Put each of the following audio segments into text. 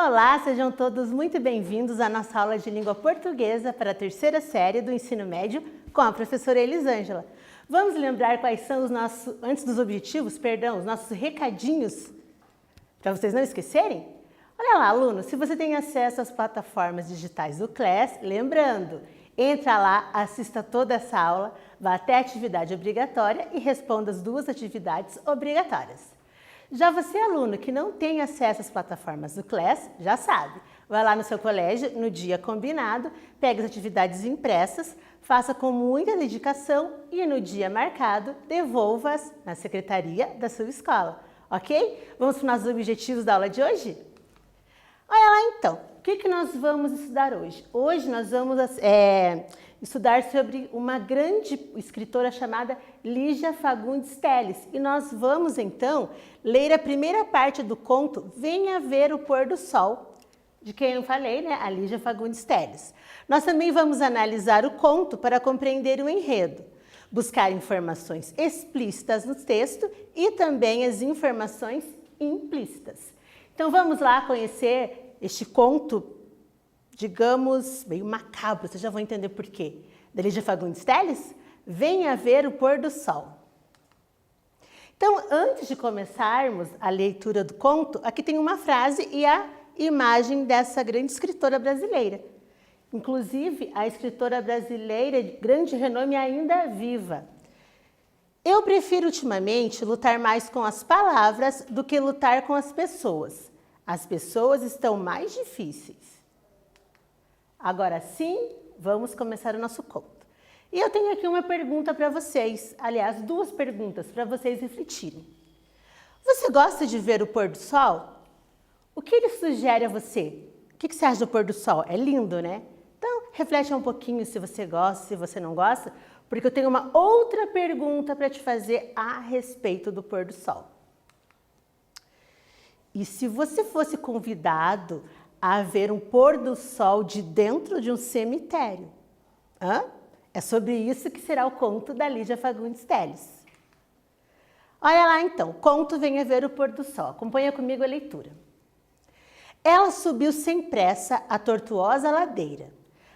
Olá, sejam todos muito bem-vindos à nossa aula de língua portuguesa para a terceira série do ensino médio com a professora Elisângela. Vamos lembrar quais são os nossos, antes dos objetivos, os nossos recadinhos, para vocês não esquecerem? Olha lá, aluno, se você tem acesso às plataformas digitais do CLES, lembrando, entra lá, assista toda essa aula, vá até a atividade obrigatória e responda as duas atividades obrigatórias. Já você, aluno, que não tem acesso às plataformas do CLES, já sabe. Vai lá no seu colégio, no dia combinado, pega as atividades impressas, faça com muita dedicação e no dia marcado, devolva-as na secretaria da sua escola, ok? Vamos para os nossos objetivos da aula de hoje? Olha lá então, o que nós vamos estudar hoje? Hoje nós vamos estudar sobre uma grande escritora chamada Lígia Fagundes Telles. E nós vamos então ler a primeira parte do conto Venha Ver o Pôr do Sol, de quem eu falei, né? A Lígia Fagundes Telles. Nós também vamos analisar o conto para compreender o enredo, buscar informações explícitas no texto e também as informações implícitas. Então vamos lá conhecer este conto, digamos, meio macabro, vocês já vão entender por quê. Da Lígia Fagundes Telles, Venha Ver o Pôr do Sol. Então, antes de começarmos a leitura do conto, aqui tem uma frase e a imagem dessa grande escritora brasileira. Inclusive, a escritora brasileira de grande renome ainda viva. Eu prefiro ultimamente lutar mais com as palavras do que lutar com as pessoas. As pessoas estão mais difíceis. Agora sim, vamos começar o nosso conto. E eu tenho aqui uma pergunta para vocês, aliás, duas perguntas para vocês refletirem. Você gosta de ver o pôr do sol? O que ele sugere a você? O que você acha do pôr do sol? É lindo, né? Então, reflete um pouquinho se você gosta, se você não gosta, porque eu tenho uma outra pergunta para te fazer a respeito do pôr do sol. E se você fosse convidado a ver um pôr do sol de dentro de um cemitério? É sobre isso que será o conto da Lígia Fagundes Telles. Olha lá então, o conto Venha Ver o Pôr do Sol. Acompanha comigo a leitura. Ela subiu sem pressa a tortuosa ladeira.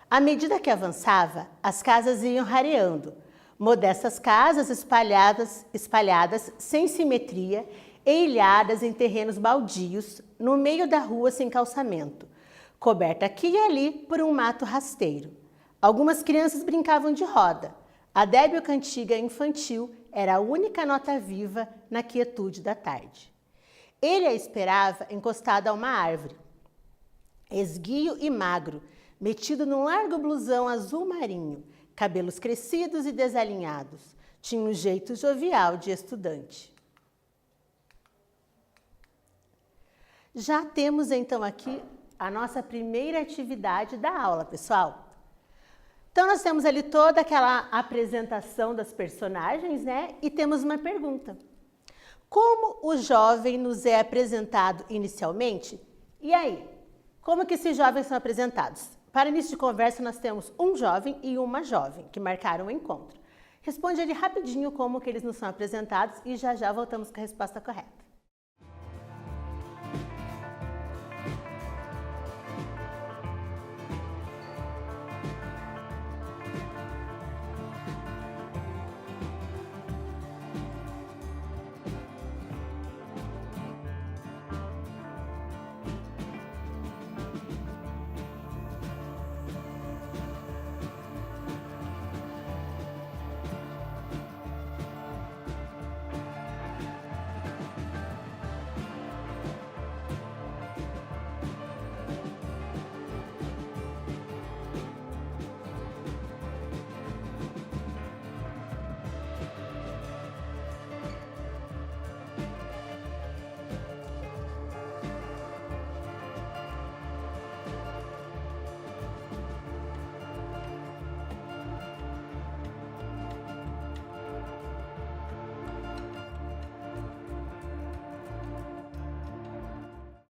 À medida que avançava, as casas iam rareando. Modestas casas espalhadas sem simetria, ilhadas em terrenos baldios, no meio da rua sem calçamento, coberta aqui e ali por um mato rasteiro. Algumas crianças brincavam de roda. A débil cantiga infantil era a única nota viva na quietude da tarde. Ele a esperava encostado a uma árvore, esguio e magro, metido num largo blusão azul marinho, cabelos crescidos e desalinhados. Tinha um jeito jovial de estudante. Já temos então aqui a nossa primeira atividade da aula, pessoal. Então nós temos ali toda aquela apresentação das personagens, né? E temos uma pergunta. Como o jovem nos é apresentado inicialmente? E aí? Como que esses jovens são apresentados? Para início de conversa nós temos um jovem e uma jovem que marcaram o encontro. Responde ali rapidinho como que eles nos são apresentados e já já voltamos com a resposta correta.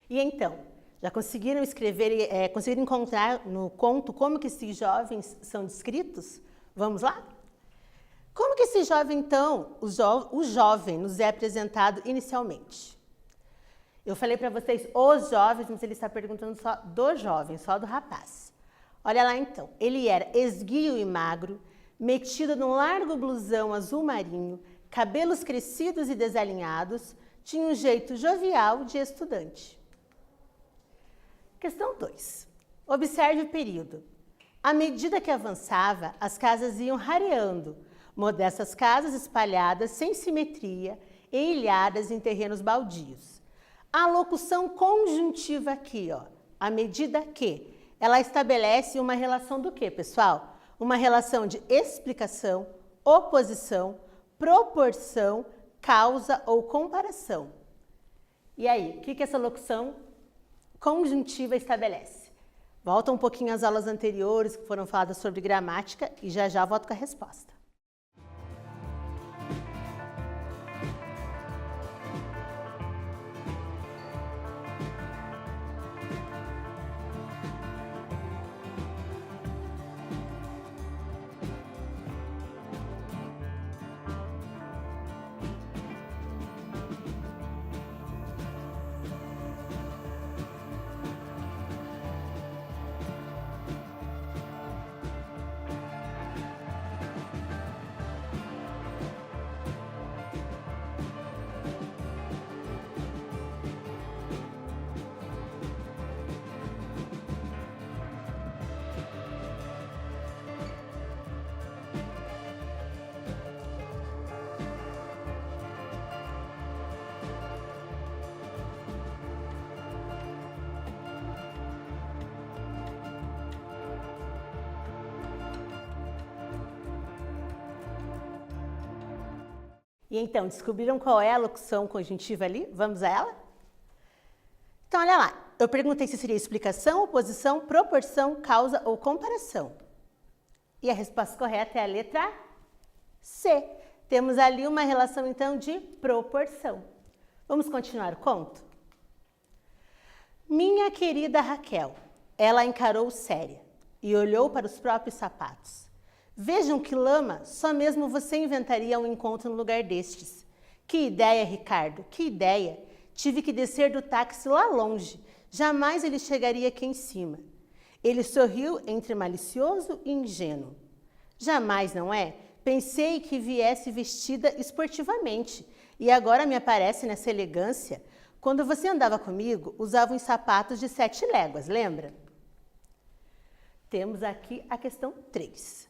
E então, já conseguiram escrever, conseguiram encontrar no conto como que esses jovens são descritos? Vamos lá? Como que esse jovem, então, o jovem nos é apresentado inicialmente? Eu falei para vocês os jovens, mas ele está perguntando só do jovem, só do rapaz. Olha lá então, ele era esguio e magro, metido num largo blusão azul marinho, cabelos crescidos e desalinhados, tinha um jeito jovial de estudante. Questão 2. Observe o período. À medida que avançava, as casas iam rareando, modestas casas espalhadas sem simetria e ilhadas em terrenos baldios. A locução conjuntiva aqui, ó, à medida que, ela estabelece uma relação do quê, pessoal? Uma relação de explicação, oposição, proporção, causa ou comparação. E aí, o que essa locução conjuntiva estabelece? Volta um pouquinho às aulas anteriores que foram faladas sobre gramática e já volto com a resposta. E então, descobriram qual é a locução conjuntiva ali? Vamos a ela? Então, olha lá. Eu perguntei se seria explicação, oposição, proporção, causa ou comparação. E a resposta correta é a letra C. Temos ali uma relação, então, de proporção. Vamos continuar o conto? Minha querida Raquel, ela encarou séria e olhou para os próprios sapatos. Vejam que lama, só mesmo você inventaria um encontro no lugar destes. Que ideia, Ricardo, que ideia! Tive que descer do táxi lá longe, jamais ele chegaria aqui em cima. Ele sorriu entre malicioso e ingênuo. Jamais, não é? Pensei que viesse vestida esportivamente e agora me aparece nessa elegância. Quando você andava comigo, usava uns sapatos de 7 léguas, lembra? Temos aqui a questão 3.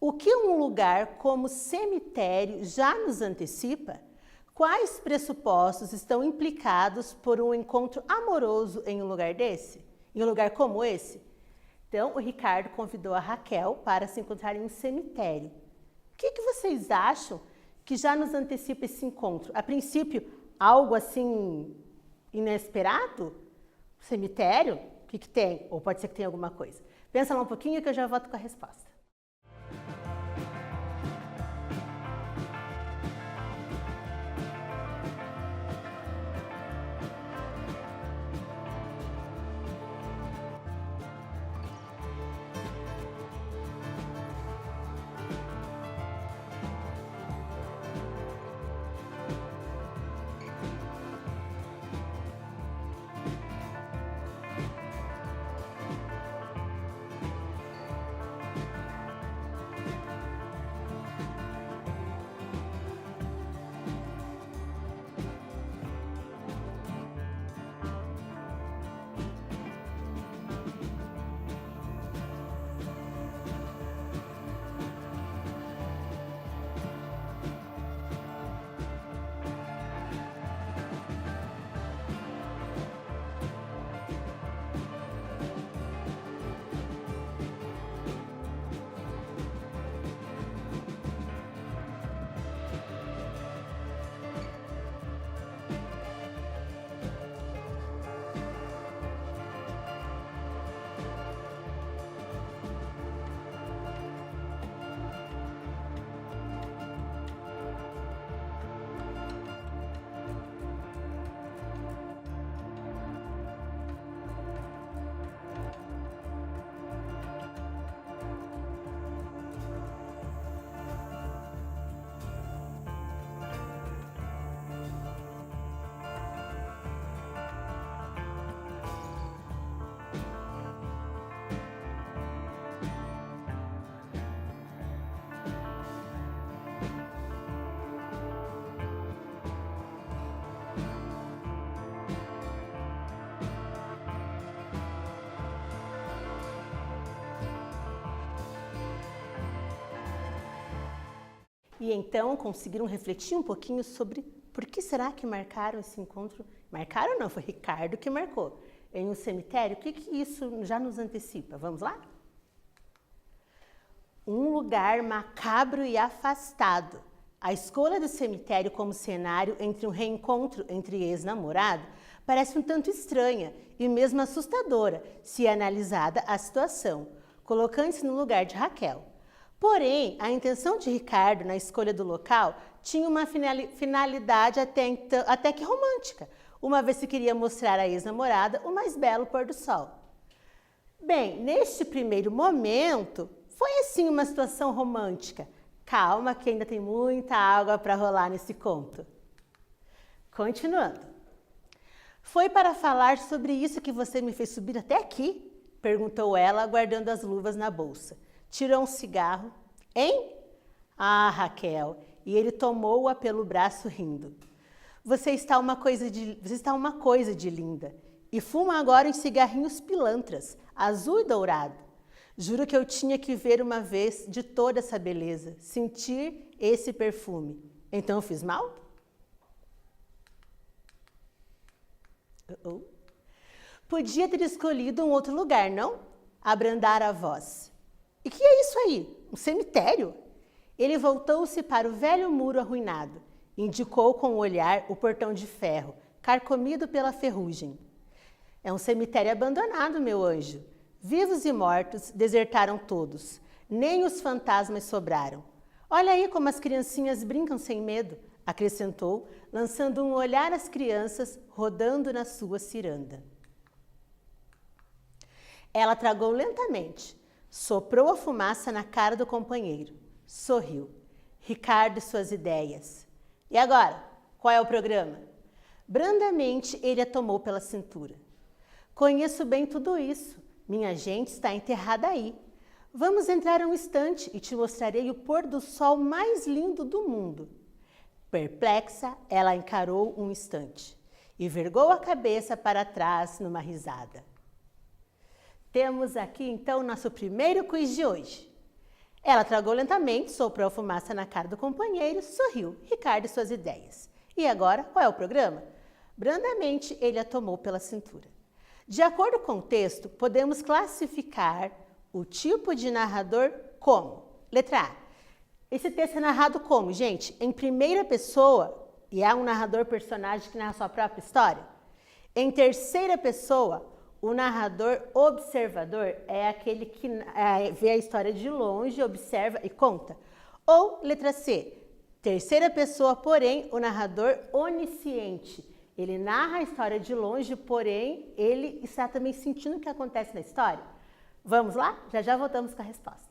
O que um lugar como cemitério já nos antecipa? Quais pressupostos estão implicados por um encontro amoroso em um lugar desse? Em um lugar como esse? Então, o Ricardo convidou a Raquel para se encontrar em um cemitério. O que vocês acham que já nos antecipa esse encontro? A princípio, algo assim inesperado? Cemitério? O que tem? Ou pode ser que tenha alguma coisa. Pensa lá um pouquinho que eu já volto com a resposta. E então conseguiram refletir um pouquinho sobre por que será que marcaram esse encontro. Marcaram não, foi Ricardo que marcou. Em um cemitério, o que isso já nos antecipa? Vamos lá? Um lugar macabro e afastado. A escolha do cemitério como cenário entre um reencontro entre ex-namorado parece um tanto estranha e mesmo assustadora, se analisada a situação, colocando-se no lugar de Raquel. Porém, a intenção de Ricardo na escolha do local tinha uma finalidade até que romântica, uma vez que queria mostrar à ex-namorada o mais belo pôr do sol. Bem, neste primeiro momento, foi assim uma situação romântica. Calma que ainda tem muita água para rolar nesse conto. Continuando. Foi para falar sobre isso que você me fez subir até aqui? Perguntou ela, guardando as luvas na bolsa. Tirou um cigarro. Hein? Ah, Raquel. E ele tomou-a pelo braço rindo. Você está uma coisa de linda. E fuma agora em cigarrinhos pilantras, azul e dourado. Juro que eu tinha que ver uma vez de toda essa beleza, sentir esse perfume. Então eu fiz mal? Podia ter escolhido um outro lugar, não? Abrandar a voz. E que é isso aí? Um cemitério? Ele voltou-se para o velho muro arruinado. Indicou com o olhar o portão de ferro, carcomido pela ferrugem. É um cemitério abandonado, meu anjo. Vivos e mortos desertaram todos. Nem os fantasmas sobraram. Olha aí como as criancinhas brincam sem medo, acrescentou, lançando um olhar às crianças rodando na sua ciranda. Ela tragou lentamente, soprou a fumaça na cara do companheiro, sorriu. Ricardo e suas ideias. E agora, qual é o programa? Brandamente ele a tomou pela cintura. Conheço bem tudo isso. Minha gente está enterrada aí. Vamos entrar um instante e te mostrarei o pôr do sol mais lindo do mundo. Perplexa, ela encarou um instante e vergou a cabeça para trás numa risada. Temos aqui então nosso primeiro quiz de hoje. Ela tragou lentamente, soprou a fumaça na cara do companheiro, sorriu. Ricardo e suas ideias. E agora, qual é o programa? Brandamente, ele a tomou pela cintura. De acordo com o texto, podemos classificar o tipo de narrador como. Letra A. Esse texto é narrado como, gente? Em primeira pessoa, e é um narrador personagem que narra sua própria história. Em terceira pessoa, o narrador observador é aquele que vê a história de longe, observa e conta. Ou, letra C, terceira pessoa, porém, o narrador onisciente. Ele narra a história de longe, porém, ele está também sentindo o que acontece na história. Vamos lá? Já já voltamos com a resposta.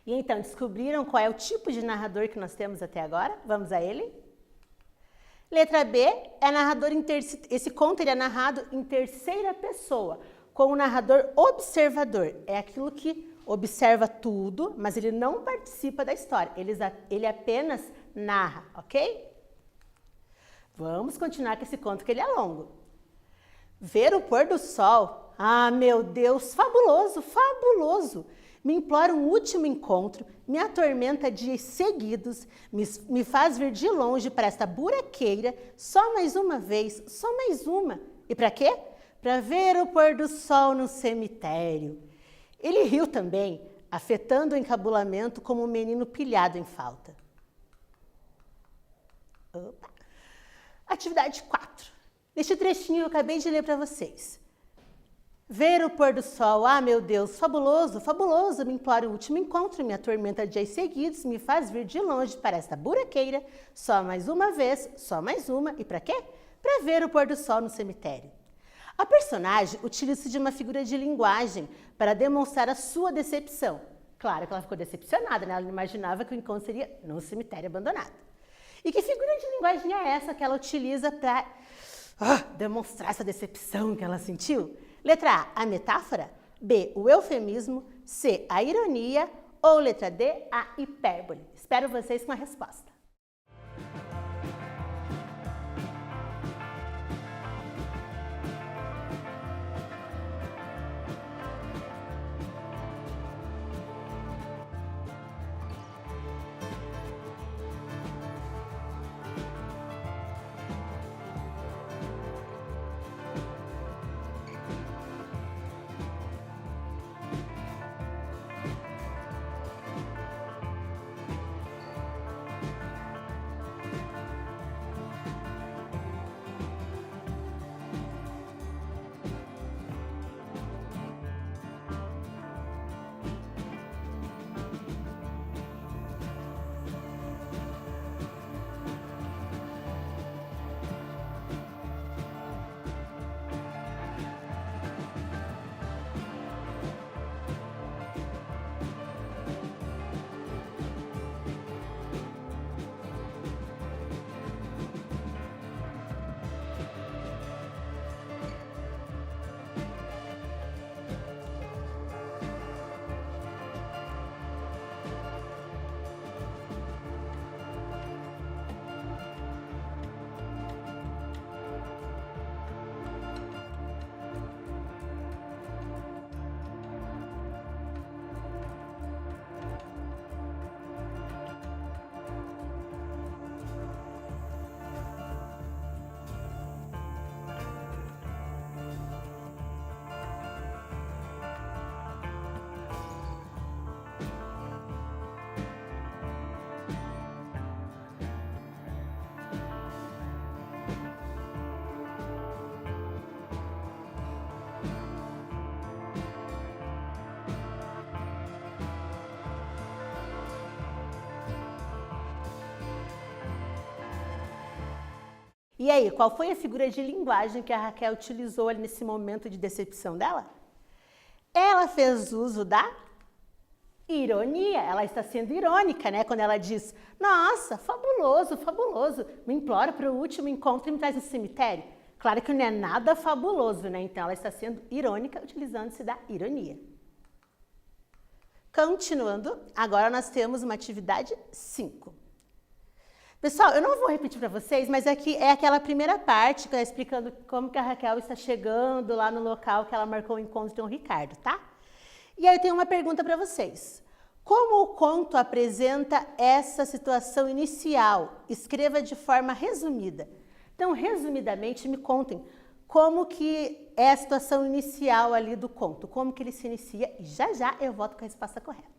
E então, descobriram qual é o tipo de narrador que nós temos até agora? Vamos a ele? Letra B, é narrador esse conto ele é narrado em terceira pessoa, com o narrador observador. É aquilo que observa tudo, mas ele não participa da história, ele apenas narra, ok? Vamos continuar com esse conto que ele é longo. Ver o pôr do sol, ah meu Deus, fabuloso, fabuloso! Me implora um último encontro, me atormenta dias seguidos, me faz vir de longe para esta buraqueira, só mais uma vez, só mais uma. E para quê? Para ver o pôr do sol no cemitério. Ele riu também, afetando o encabulamento como um menino pilhado em falta. Opa. Atividade 4. Neste trechinho eu acabei de ler para vocês. Ver o pôr do sol, ah meu Deus, fabuloso, fabuloso, me implora o último encontro, me atormenta dias seguidos, me faz vir de longe para esta buraqueira, só mais uma vez, só mais uma, e para quê? Para ver o pôr do sol no cemitério. A personagem utiliza de uma figura de linguagem para demonstrar a sua decepção. Claro que ela ficou decepcionada, né? Ela não imaginava que o encontro seria no cemitério abandonado. E que figura de linguagem é essa que ela utiliza para demonstrar essa decepção que ela sentiu? Letra A, a metáfora. B, o eufemismo. C, a ironia. Ou letra D, a hipérbole. Espero vocês com a resposta. E aí, qual foi a figura de linguagem que a Raquel utilizou ali nesse momento de decepção dela? Ela fez uso da ironia. Ela está sendo irônica, né? Quando ela diz, nossa, fabuloso, fabuloso, me implora para o último encontro e me traz no cemitério. Claro que não é nada fabuloso, né? Então, ela está sendo irônica, utilizando-se da ironia. Continuando, agora nós temos uma atividade 5. Pessoal, eu não vou repetir para vocês, mas aqui é aquela primeira parte que está explicando como que a Raquel está chegando lá no local que ela marcou o encontro com o Ricardo, tá? E aí eu tenho uma pergunta para vocês. Como o conto apresenta essa situação inicial? Escreva de forma resumida. Então, resumidamente, me contem como que é a situação inicial ali do conto, como que ele se inicia, e já já eu volto com a resposta correta.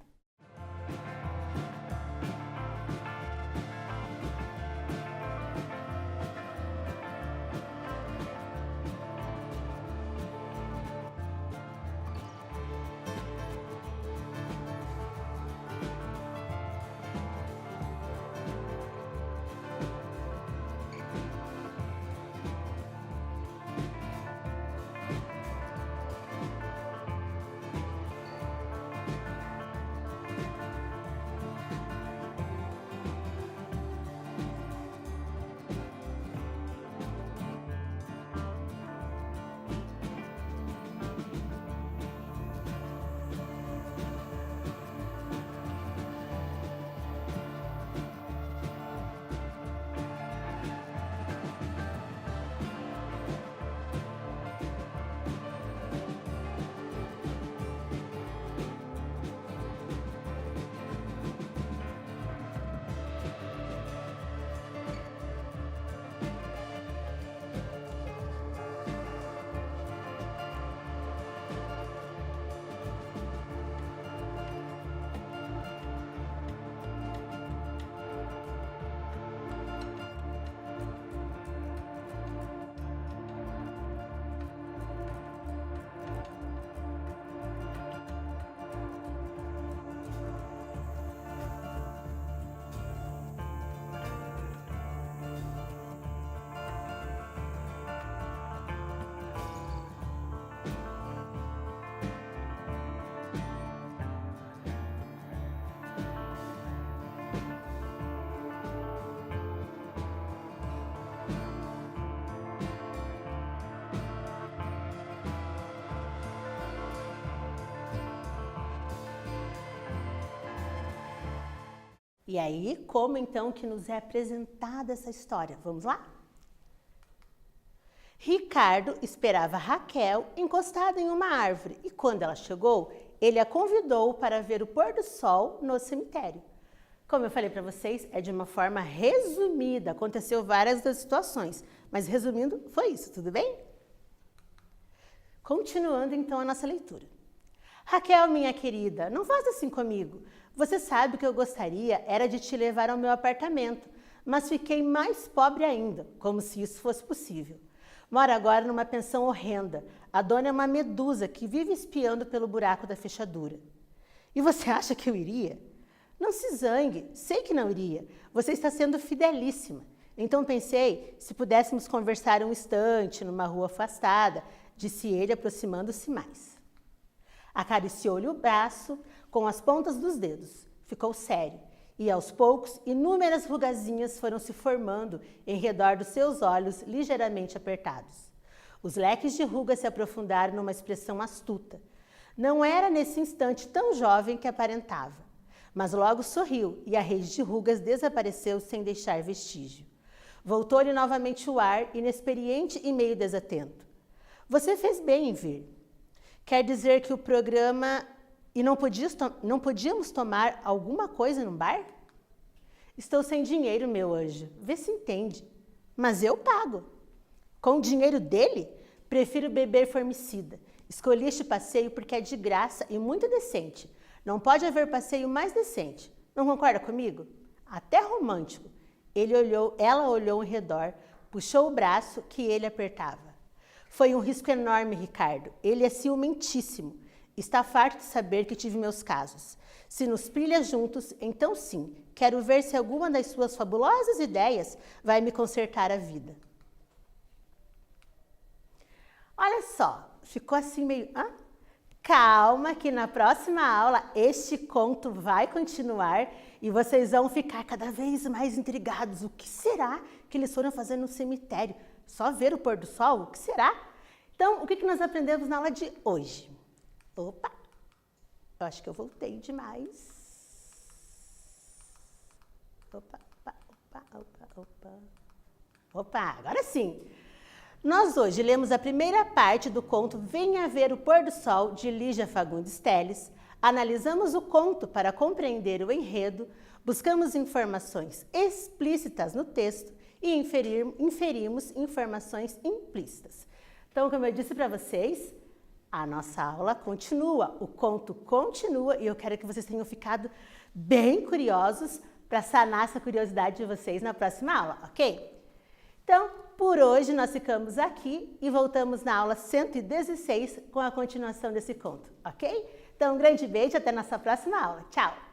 E aí, como então que nos é apresentada essa história? Vamos lá? Ricardo esperava Raquel encostada em uma árvore e quando ela chegou, ele a convidou para ver o pôr do sol no cemitério. Como eu falei para vocês, é de uma forma resumida, aconteceu várias das situações, mas resumindo, foi isso, tudo bem? Continuando então a nossa leitura. Raquel, minha querida, não faça assim comigo. Você sabe que eu gostaria era de te levar ao meu apartamento, mas fiquei mais pobre ainda, como se isso fosse possível. Moro agora numa pensão horrenda. A dona é uma medusa que vive espiando pelo buraco da fechadura. E você acha que eu iria? Não se zangue, sei que não iria. Você está sendo fidelíssima. Então pensei, se pudéssemos conversar um instante numa rua afastada, disse ele aproximando-se mais. Acariciou-lhe o braço com as pontas dos dedos. Ficou sério. E aos poucos, inúmeras rugazinhas foram se formando em redor dos seus olhos ligeiramente apertados. Os leques de rugas se aprofundaram numa expressão astuta. Não era nesse instante tão jovem que aparentava, mas logo sorriu e a rede de rugas desapareceu sem deixar vestígio. Voltou-lhe novamente o ar, inexperiente e meio desatento. Você fez bem em vir. Quer dizer que o programa... E não podíamos tomar alguma coisa num bar? Estou sem dinheiro, meu anjo. Vê se entende. Mas eu pago. Com o dinheiro dele, prefiro beber formicida. Escolhi este passeio porque é de graça e muito decente. Não pode haver passeio mais decente. Não concorda comigo? Até romântico. Ela olhou em redor, puxou o braço que ele apertava. Foi um risco enorme, Ricardo. Ele é ciumentíssimo. Está farto de saber que tive meus casos. Se nos pilha juntos, então sim, quero ver se alguma das suas fabulosas ideias vai me consertar a vida. Olha só, ficou assim meio... Calma que na próxima aula este conto vai continuar e vocês vão ficar cada vez mais intrigados. O que será que eles foram fazer no cemitério? Só ver o pôr do sol? O que será? Então, o que nós aprendemos na aula de hoje? Opa, eu acho que eu voltei demais. Opa, agora sim. Nós hoje lemos a primeira parte do conto Venha Ver o Pôr do Sol, de Lígia Fagundes Telles, analisamos o conto para compreender o enredo, buscamos informações explícitas no texto e inferimos informações implícitas. Então, como eu disse para vocês, a nossa aula continua, o conto continua e eu quero que vocês tenham ficado bem curiosos para sanar essa curiosidade de vocês na próxima aula, ok? Então, por hoje nós ficamos aqui e voltamos na aula 116 com a continuação desse conto, ok? Então, um grande beijo, até nossa próxima aula. Tchau!